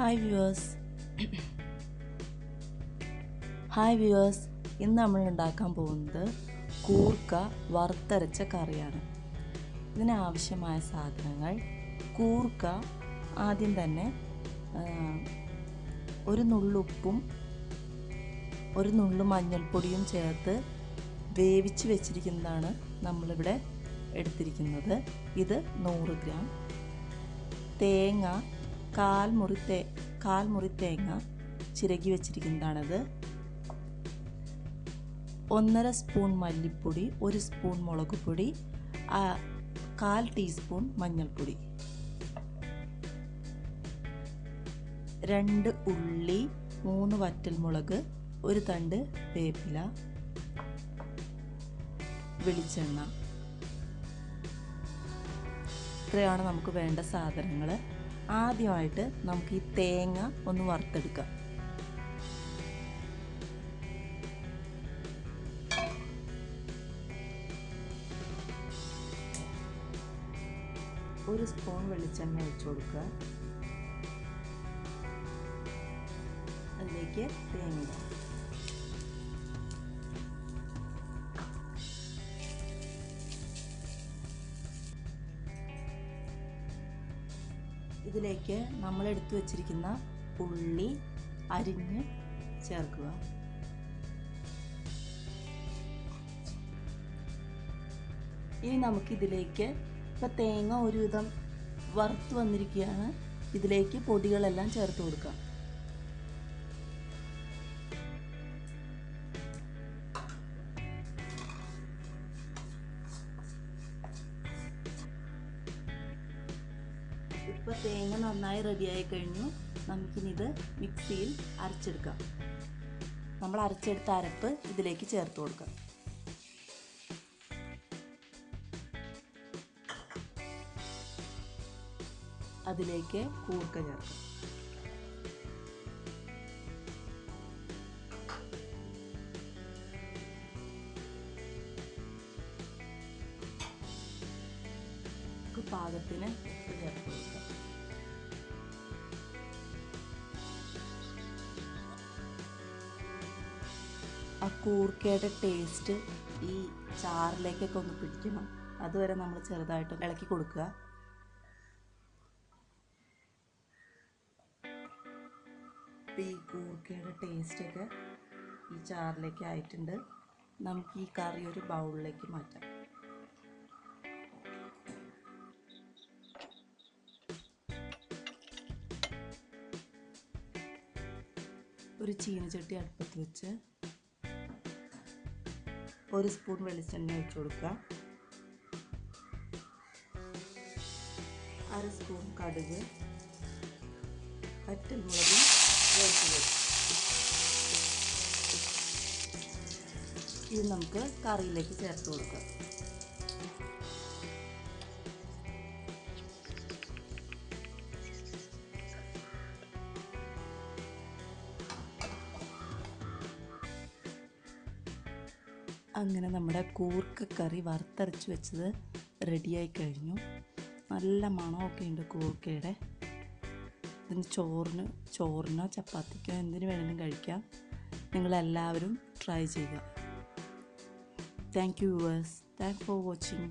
Hi viewers hi viewers ഇന്ന് നമ്മൾ ഉണ്ടാക്കാൻ പോകുന്നത് കൂർക്ക വറുത്തരച്ച കറിയാണ്. ഇതിനാവശ്യമായ സാധനങ്ങൾ: കൂർക്ക ആദ്യം തന്നെ ഒരു നുള്ളുപ്പും ഒരു നുള്ളു മഞ്ഞൾപ്പൊടിയും ചേർത്ത് വേവിച്ച് വെച്ചിരിക്കുന്നതാണ് നമ്മളിവിടെ എടുത്തിരിക്കുന്നത്. ഇത് 100 ഗ്രാം. തേങ്ങ കാൽ മുറി തേങ്ങ ചിരകി വെച്ചിരിക്കുന്നതാണത്. 1.5 സ്പൂൺ മല്ലിപ്പൊടി, 1 സ്പൂൺ മുളക് പൊടി, 1/4 ടീസ്പൂൺ മഞ്ഞൾപ്പൊടി, 2 ഉള്ളി, 3 വറ്റൽമുളക്, 1 തണ്ട് വേപ്പില, വെളിച്ചെണ്ണ. ഇത്രയാണ് നമുക്ക് വേണ്ട സാധനങ്ങൾ. ആദ്യമായിട്ട് നമുക്ക് ഈ തേങ്ങ ഒന്ന് വറുത്തെടുക്കാം. ഒരു സ്പൂൺ വെളിച്ചെണ്ണ ഒഴിച്ചു കൊടുക്കുക. അതിലേക്ക് തേങ്ങ ഇടാം. ഇതിലേക്ക് നമ്മൾ എടുത്തു വച്ചിരിക്കുന്ന ഉള്ളി അരിഞ്ഞ് ചേർക്കുക. ഇനി നമുക്കിതിലേക്ക് ഇപ്പം തേങ്ങ ഒരുവിധം വറുത്ത് വന്നിരിക്കുകയാണ്. ഇതിലേക്ക് പൊടികളെല്ലാം ചേർത്ത് കൊടുക്കാം. ഇപ്പോൾ തേങ്ങ നന്നായി റെഡിയായി കഴിഞ്ഞു. നമുക്കിനി ഇത് മിക്സിയിൽ അരച്ചെടുക്കാം. നമ്മൾ അരച്ചെടുത്ത അരപ്പ് ഇതിലേക്ക് ചേർത്ത് കൊടുക്കാം. അതിലേക്ക് കൂർക്ക ചേർക്കാം. പാകത്തിന് ഉപ്പ് ചേർത്ത് കൊടുക്കാം. ആ കൂർക്കയുടെ ടേസ്റ്റ് ഈ ചാറിലേക്കൊക്കെ ഒന്ന് പിടിക്കണം. അതുവരെ നമ്മൾ ചെറുതായിട്ട് ഇളക്കി കൊടുക്കുക. ഈ കൂർക്കയുടെ ടേസ്റ്റൊക്കെ ഈ ചാറിലേക്ക് ആയിട്ടുണ്ട്. നമുക്ക് ഈ കറി ഒരു ബൗളിലേക്ക് മാറ്റാം. ഒരു ചീനച്ചട്ടി അടുപ്പത്ത് വെച്ച് 1 സ്പൂൺ വെളിച്ചെണ്ണ ഒഴിച്ചു കൊടുക്കുക. 1/2 സ്പൂൺ കടുക്, വറ്റൽമുളകും വേപ്പില. ഇത് നമുക്ക് കറിയിലേക്ക് ചേർത്ത് കൊടുക്കാം. അങ്ങനെ നമ്മുടെ കൂർക്ക കറി വറുത്തരച്ച് വെച്ചത് റെഡിയായി കഴിഞ്ഞു. നല്ല മണമൊക്കെ ഉണ്ട് കൂർക്കയുടെ. ഇതിന് ചോറിനോ ചപ്പാത്തിക്കോ എന്തിനു വേണമെങ്കിലും കഴിക്കാം. നിങ്ങളെല്ലാവരും ട്രൈ ചെയ്യുക. Thank you viewers. Thanks for watching.